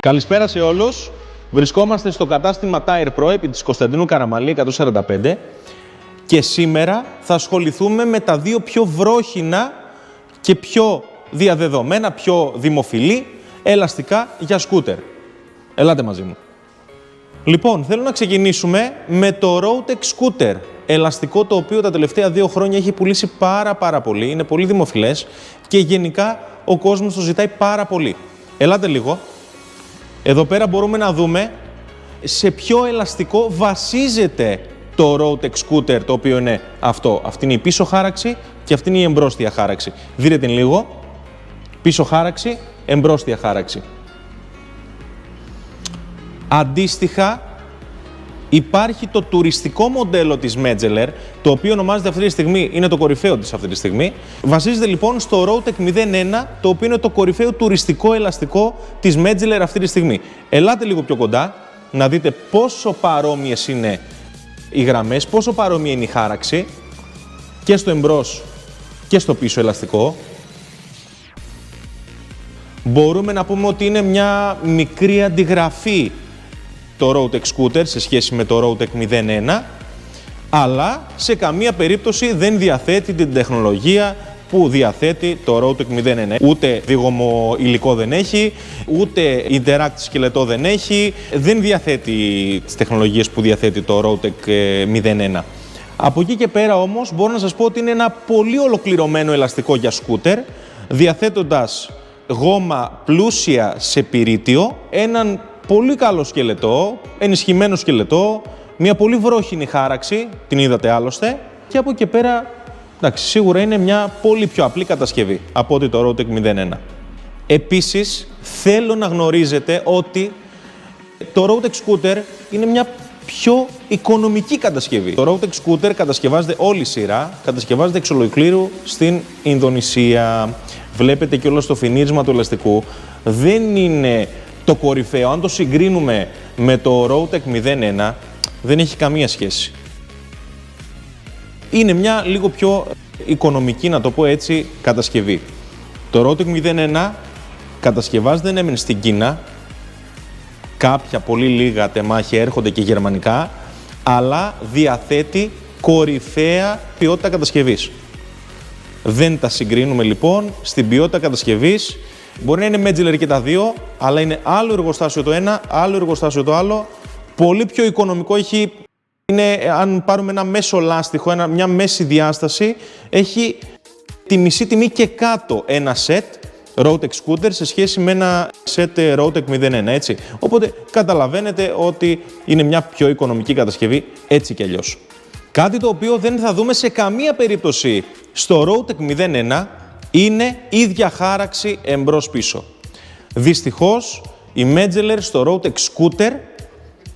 Καλησπέρα σε όλους. Βρισκόμαστε στο κατάστημα Tire Pro επί της Κωνσταντίνου Καραμαλή 145 και σήμερα θα ασχοληθούμε με τα δύο πιο βρόχινα και πιο διαδεδομένα, πιο δημοφιλή ελαστικά για σκούτερ. Ελάτε μαζί μου. Λοιπόν, θέλω να ξεκινήσουμε με το Road Tech Scooter, ελαστικό το οποίο τα τελευταία 2 χρόνια έχει πουλήσει πάρα πολύ, είναι πολύ δημοφιλές και γενικά ο κόσμος το ζητάει πάρα πολύ. Ελάτε λίγο. Εδώ πέρα μπορούμε να δούμε σε ποιο ελαστικό βασίζεται το Road Tech Scooter, το οποίο είναι αυτό. Αυτή είναι η πίσω χάραξη και αυτή είναι η εμπρόστια χάραξη. Δείτε την λίγο. Πίσω χάραξη, εμπρόστια χάραξη. Αντίστοιχα, υπάρχει το τουριστικό μοντέλο της Metzeler, το οποίο ονομάζεται αυτή τη στιγμή, είναι το κορυφαίο της αυτή τη στιγμή. Βασίζεται λοιπόν στο Road Tech 01, το οποίο είναι το κορυφαίο τουριστικό ελαστικό της Metzeler αυτή τη στιγμή. Ελάτε λίγο πιο κοντά, να δείτε πόσο παρόμοιες είναι οι γραμμές, πόσο παρόμοια είναι η χάραξη και στο εμπρός και στο πίσω ελαστικό. Μπορούμε να πούμε ότι είναι μια μικρή αντιγραφή το Road Tech Scooter σε σχέση με το Road Tech 01, αλλά σε καμία περίπτωση δεν διαθέτει την τεχνολογία που διαθέτει το Road Tech 01. Ούτε δίγωμο υλικό δεν έχει, ούτε interact σκελετό δεν έχει, δεν διαθέτει τις τεχνολογίες που διαθέτει το Road Tech 01. Από εκεί και πέρα όμως μπορώ να σας πω ότι είναι ένα πολύ ολοκληρωμένο ελαστικό για σκούτερ, διαθέτοντας γόμα πλούσια σε πυρίτιο, έναν πολύ καλό σκελετό, ενισχυμένο σκελετό, μια πολύ βρόχινη χάραξη, την είδατε άλλωστε, και από εκεί και πέρα, εντάξει, σίγουρα είναι μια πολύ πιο απλή κατασκευή από ότι το Road Tech 01. Επίσης, θέλω να γνωρίζετε ότι το Road Tech Scooter είναι μια πιο οικονομική κατασκευή. Το Road Tech Scooter κατασκευάζεται όλη η σειρά, κατασκευάζεται εξ ολοκλήρου στην Ινδονησία. Βλέπετε και όλο το φινίρισμα του ελαστικού δεν είναι το κορυφαίο. Αν το συγκρίνουμε με το Road Tech 01, δεν έχει καμία σχέση. Είναι μια λίγο πιο οικονομική, να το πω έτσι, κατασκευή. Το Road Tech 01 κατασκευάζεται ναι μεν στην Κίνα, κάποια πολύ λίγα τεμάχια έρχονται και γερμανικά, αλλά διαθέτει κορυφαία ποιότητα κατασκευής. Δεν τα συγκρίνουμε λοιπόν στην ποιότητα κατασκευής. Μπορεί να είναι Metzeler και τα δύο, αλλά είναι άλλο εργοστάσιο το ένα, άλλο εργοστάσιο το άλλο. Πολύ πιο οικονομικό είναι, αν πάρουμε ένα μέσο λάστιχο, μια μέση διάσταση, έχει τη μισή τιμή και κάτω ένα set Road Tech Scooter σε σχέση με ένα set Road Tech 01, έτσι. Οπότε καταλαβαίνετε ότι είναι μια πιο οικονομική κατασκευή έτσι κι αλλιώς. Κάτι το οποίο δεν θα δούμε σε καμία περίπτωση στο Road Tech 01 είναι ίδια χάραξη εμπρός-πίσω. Δυστυχώς, η Metzeler στο Road Tech Scooter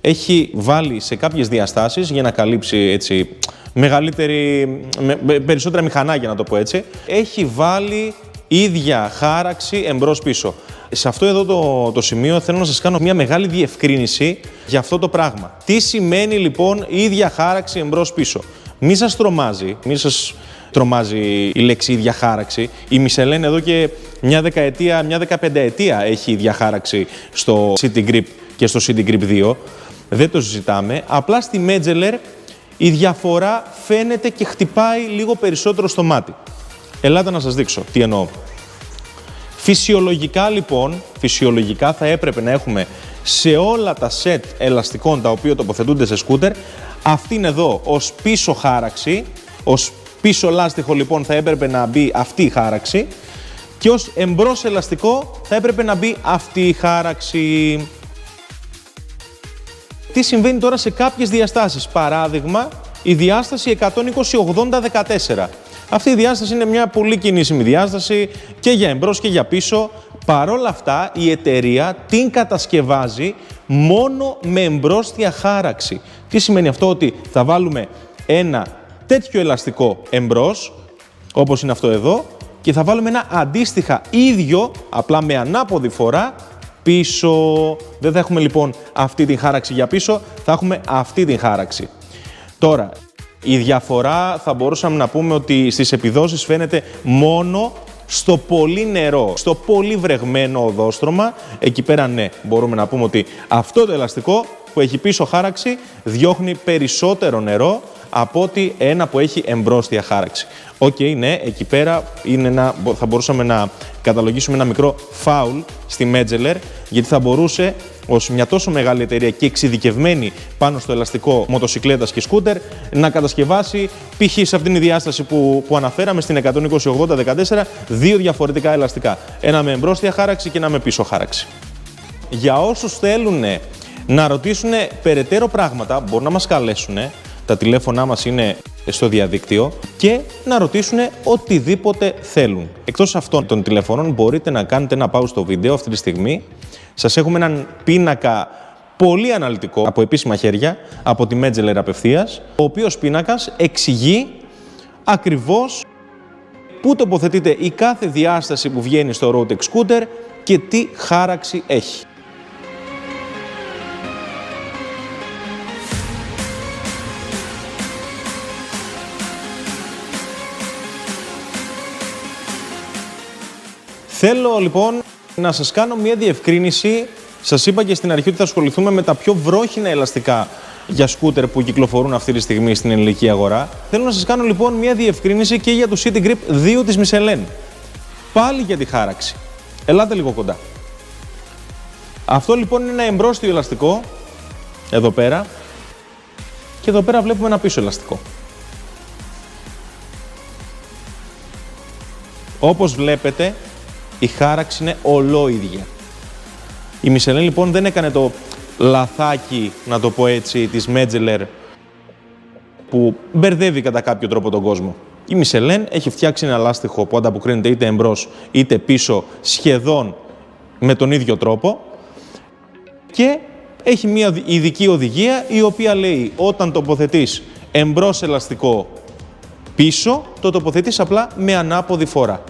έχει βάλει σε κάποιες διαστάσεις για να καλύψει έτσι, περισσότερα μηχανάκια, να το πω έτσι, έχει βάλει ίδια χάραξη εμπρός-πίσω. Σε αυτό εδώ το σημείο θέλω να σας κάνω μια μεγάλη διευκρίνηση για αυτό το πράγμα. Τι σημαίνει λοιπόν ίδια χάραξη εμπρός-πίσω? Μη σας τρομάζει η λέξη ίδια χάραξη. Η Michelin εδώ και μια 15ετία έχει ίδια χάραξη στο City Grip και στο City Grip 2. Δεν το συζητάμε. Απλά στη Metzeler η διαφορά φαίνεται και χτυπάει λίγο περισσότερο στο μάτι. Ελάτε να σας δείξω τι εννοώ. Φυσιολογικά λοιπόν, θα έπρεπε να έχουμε σε όλα τα σετ ελαστικών τα οποία τοποθετούνται σε σκούτερ αυτήν εδώ ως πίσω χάραξη, ως πίσω λάστιχο λοιπόν θα έπρεπε να μπει αυτή η χάραξη και ως εμπρός ελαστικό θα έπρεπε να μπει αυτή η χάραξη. Τι συμβαίνει τώρα σε κάποιες διαστάσεις? Παράδειγμα, η διάσταση 120-80-14. Αυτή η διάσταση είναι μια πολύ κινήσιμη διάσταση και για εμπρός και για πίσω. Παρόλα αυτά, η εταιρεία την κατασκευάζει μόνο με εμπρόστια χάραξη. Τι σημαίνει αυτό? Ότι θα βάλουμε ένα τέτοιο ελαστικό εμπρός, όπως είναι αυτό εδώ, και θα βάλουμε ένα αντίστοιχα ίδιο, απλά με ανάποδη φορά, πίσω. Δεν θα έχουμε λοιπόν αυτή την χάραξη για πίσω, θα έχουμε αυτή την χάραξη. Τώρα, η διαφορά θα μπορούσαμε να πούμε ότι στις επιδόσεις φαίνεται μόνο στο πολύ νερό, στο πολύ βρεγμένο οδόστρωμα, εκεί πέρα ναι, μπορούμε να πούμε ότι αυτό το ελαστικό που έχει πίσω χάραξη διώχνει περισσότερο νερό από ότι ένα που έχει εμπρόστια χάραξη. Ναι, εκεί πέρα είναι θα μπορούσαμε να καταλογίσουμε ένα μικρό φάουλ στη Μέτζελερ, γιατί θα μπορούσε ως μια τόσο μεγάλη εταιρεία και εξειδικευμένη πάνω στο ελαστικό μοτοσικλέτας και σκούτερ να κατασκευάσει π.χ. σε αυτήν τη διάσταση που αναφέραμε στην 120-80-14 δύο διαφορετικά ελαστικά. Ένα με εμπρόστια χάραξη και ένα με πίσω χάραξη. Για όσους θέλουν να ρωτήσουν περαιτέρω πράγματα, μπορούν να μας καλέσουν. Τα τηλέφωνά μας είναι στο διαδίκτυο και να ρωτήσουν οτιδήποτε θέλουν. Εκτός αυτών των τηλεφώνων μπορείτε να κάνετε ένα pause στο βίντεο αυτή τη στιγμή. Σας έχουμε έναν πίνακα πολύ αναλυτικό από επίσημα χέρια, από τη Μέτζελερ απευθείας, ο οποίος πίνακας εξηγεί ακριβώς πού τοποθετείται η κάθε διάσταση που βγαίνει στο Roadtech Scooter και τι χάραξη έχει. Θέλω λοιπόν να σας κάνω μια διευκρίνηση. Σας είπα και στην αρχή ότι θα ασχοληθούμε με τα πιο βρόχινα ελαστικά για σκούτερ που κυκλοφορούν αυτή τη στιγμή στην ελληνική αγορά. Θέλω να σας κάνω λοιπόν μια διευκρίνηση και για το City Grip 2 της Michelin. Πάλι για τη χάραξη. Ελάτε λίγο κοντά. Αυτό λοιπόν είναι ένα εμπρόστιο ελαστικό, εδώ πέρα, και εδώ πέρα βλέπουμε ένα πίσω ελαστικό. Όπως βλέπετε, η χάραξη είναι ολόιδια. Η Michelin λοιπόν δεν έκανε το λαθάκι, να το πω έτσι, της Μέτζελερ που μπερδεύει κατά κάποιο τρόπο τον κόσμο. Η Michelin έχει φτιάξει ένα λάστιχο που ανταποκρίνεται είτε εμπρός είτε πίσω σχεδόν με τον ίδιο τρόπο και έχει μια ειδική οδηγία η οποία λέει όταν τοποθετείς εμπρός ελαστικό πίσω, το τοποθετείς απλά με ανάποδη φορά.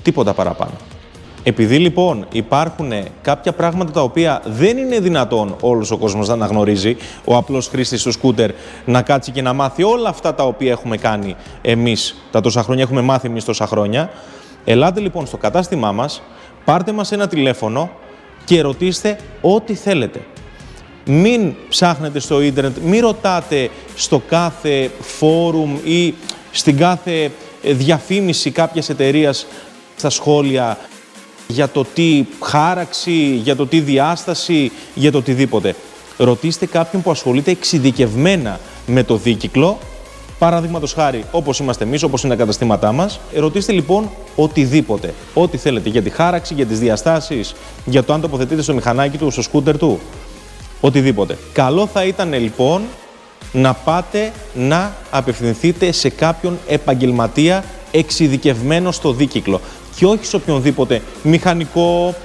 Τίποτα παραπάνω. Επειδή λοιπόν υπάρχουν κάποια πράγματα τα οποία δεν είναι δυνατόν όλος ο κόσμος να αναγνωρίζει, ο απλός χρήστης του σκούτερ να κάτσει και να μάθει όλα αυτά τα οποία έχουμε κάνει εμείς τα τόσα χρόνια, έχουμε μάθει εμείς τόσα χρόνια, ελάτε λοιπόν στο κατάστημά μας, πάρτε μας ένα τηλέφωνο και ρωτήστε ό,τι θέλετε. Μην ψάχνετε στο ίντερνετ, μην ρωτάτε στο κάθε φόρουμ ή στην κάθε διαφήμιση κάποιας εταιρείας στα σχόλια για το τι χάραξη, για το τι διάσταση, για το οτιδήποτε. Ρωτήστε κάποιον που ασχολείται εξειδικευμένα με το δίκυκλο, παραδείγματος χάρη όπως είμαστε εμείς, όπως είναι τα καταστήματά μας. Ρωτήστε λοιπόν οτιδήποτε, ό,τι θέλετε για τη χάραξη, για τις διαστάσεις, για το αν τοποθετείτε στο μηχανάκι του, στο σκούτερ του, οτιδήποτε. Καλό θα ήταν λοιπόν να πάτε να απευθυνθείτε σε κάποιον επαγγελματία εξειδικευμένο στο δίκυκλο και όχι σε οποιονδήποτε μηχανικό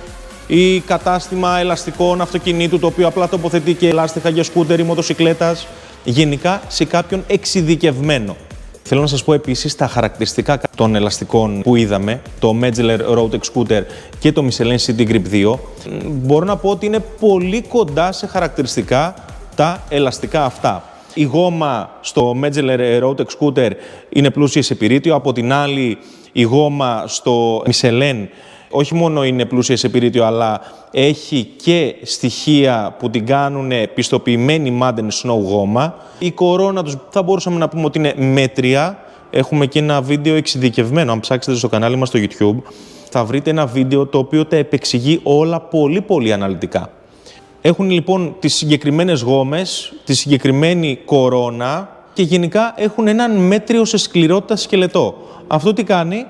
ή κατάστημα ελαστικών αυτοκινήτου το οποίο απλά τοποθετεί και ελάστιχα για σκούτερ ή μοτοσικλέτας. Γενικά σε κάποιον εξειδικευμένο. Θέλω να σας πω επίσης τα χαρακτηριστικά των ελαστικών που είδαμε, το Metzeler Roadtech Scooter και το Michelin City Grip 2. Μπορώ να πω ότι είναι πολύ κοντά σε χαρακτηριστικά τα ελαστικά αυτά. Η γόμα στο Metzeler Roadtech Scooter είναι πλούσια σε πυρίτιο, από την άλλη η γόμα στο Michelin όχι μόνο είναι πλούσια σε πυρίτιο, αλλά έχει και στοιχεία που την κάνουν πιστοποιημένη Mud and Snow γόμα. Η κορώνα τους θα μπορούσαμε να πούμε ότι είναι μέτρια. Έχουμε και ένα βίντεο εξειδικευμένο, αν ψάξετε στο κανάλι μας στο YouTube, θα βρείτε ένα βίντεο το οποίο τα επεξηγεί όλα πολύ αναλυτικά. Έχουν λοιπόν τις συγκεκριμένες γόμες, τη συγκεκριμένη κορώνα και γενικά έχουν έναν μέτριο σε σκληρότητα σκελετό. Αυτό τι κάνει?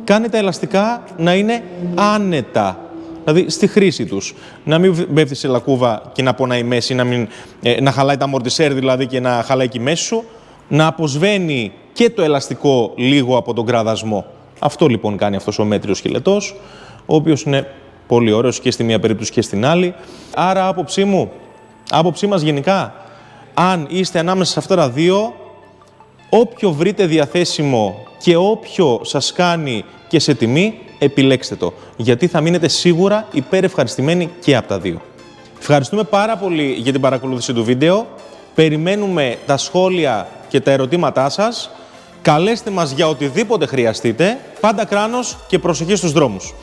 Κάνει τα ελαστικά να είναι άνετα, δηλαδή στη χρήση τους. Να μην πέφτει σε λακκούβα και να πονάει η μέση, να χαλάει τα αμορτισέρ δηλαδή και να χαλάει και η μέση σου, να αποσβαίνει και το ελαστικό λίγο από τον κραδασμό. Αυτό λοιπόν κάνει αυτός ο μέτριος σκελετός, ο οποίος είναι πολύ ωραίος και στη μία περίπτωση και στην άλλη. Άρα άποψή μας γενικά, αν είστε ανάμεσα σε αυτά τα δύο, όποιο βρείτε διαθέσιμο και όποιο σας κάνει και σε τιμή, επιλέξτε το. Γιατί θα μείνετε σίγουρα υπερευχαριστημένοι και από τα δύο. Ευχαριστούμε πάρα πολύ για την παρακολούθηση του βίντεο. Περιμένουμε τα σχόλια και τα ερωτήματά σας Καλέστε μας για οτιδήποτε χρειαστείτε, πάντα κράνος και προσοχή στους δρόμους.